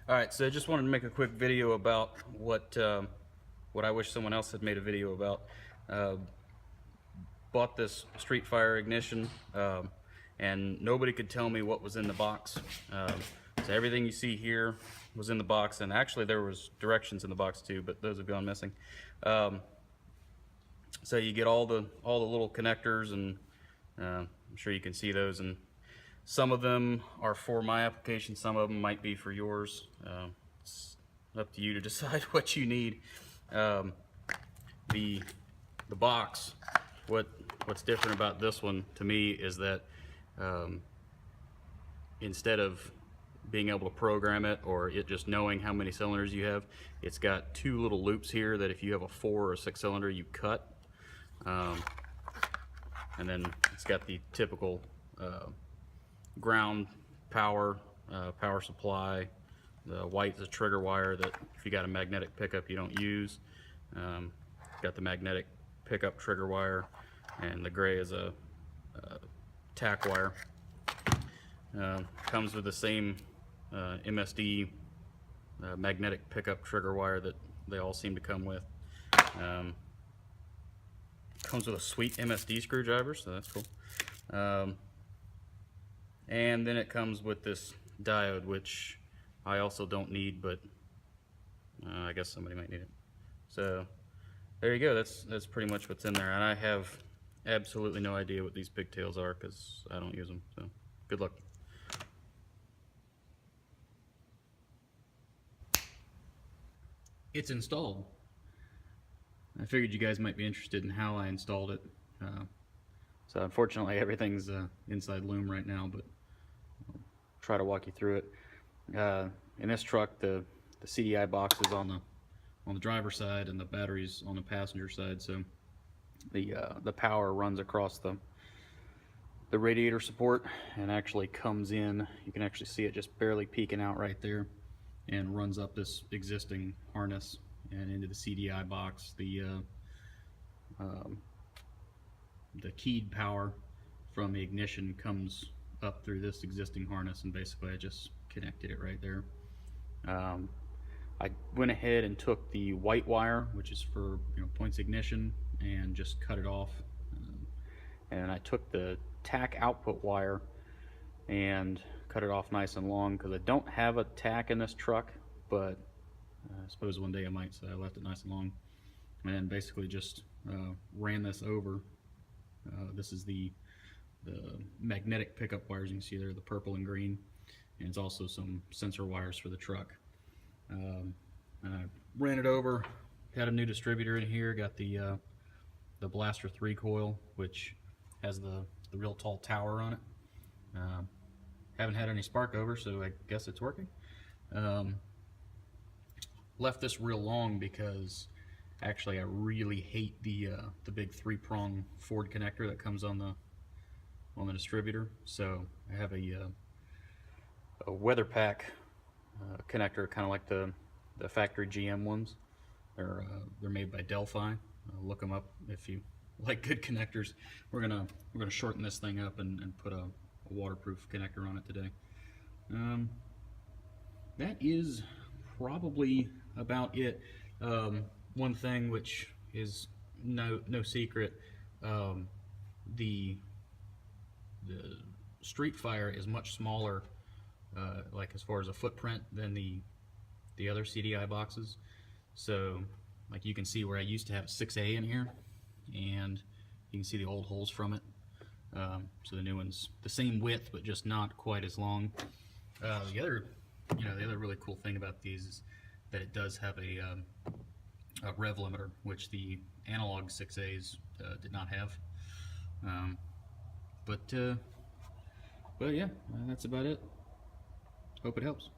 Alright, so I just wanted to make a quick video about what I wish someone else had made a video about. Bought this Street Fire ignition, and nobody could tell me what was in the box. So everything you see here was in the box, and actually there was directions in the box too, but those have gone missing. So you get all the little connectors, and I'm sure you can see those, and some of them are for my application, some of them might be for yours. It's up to you to decide what you need. The box, what's different about this one to me is that instead of being able to program it or it just knowing how many cylinders you have, it's got two little loops here that if you have a 4 or a 6 cylinder you cut, and then it's got the typical ground power supply. The white is a trigger wire that if you got a magnetic pickup you don't use. Got the magnetic pickup trigger wire, and the gray is a tack wire. Comes with the same MSD magnetic pickup trigger wire that they all seem to come with. Comes with a sweet MSD screwdriver, so that's cool. And then it comes with this diode, which I also don't need, but I guess somebody might need it. So there you go. That's pretty much what's in there, and I have absolutely no idea what these pigtails are because I don't use them. So good luck. It's installed. I figured you guys might be interested in how I installed it. So unfortunately everything's inside loom right now, but I'll try to walk you through it. In this truck, the CDI box is on the driver's side and the battery's on the passenger side, so the power runs across the radiator support and actually comes in. You can actually see it just barely peeking out right there, and runs up this existing harness and into the CDI box. The keyed power from the ignition comes up through this existing harness, and basically I just connected it right there. I went ahead and took the white wire, which is for points ignition, and just cut it off. And I took the tack output wire and cut it off nice and long, because I don't have a tack in this truck, but I suppose one day I might, so I left it nice and long. And then basically just ran this over. This is the magnetic pickup wires. You can see there, the purple and green, and it's also some sensor wires for the truck. And I ran it over, had a new distributor in here, got the Blaster 3 coil, which has the real tall tower on it. Haven't had any spark over, so I guess it's working. Left this real long because actually I really hate the big 3-prong Ford connector that comes on the distributor. So I have a weather pack connector, kind of like the factory GM ones. They're made by Delphi. Look them up if you like good connectors. We're gonna shorten this thing up and put a waterproof connector on it today. That is probably about it. One thing which is no secret, the Street Fire is much smaller, like as far as a footprint, than the other CDI boxes. So like you can see where I used to have a 6A in here, and you can see the old holes from it. So the new one's the same width, but just not quite as long. The other really cool thing about these is that it does have a rev limiter, which the analog 6As did not have. But yeah, that's about it. Hope it helps.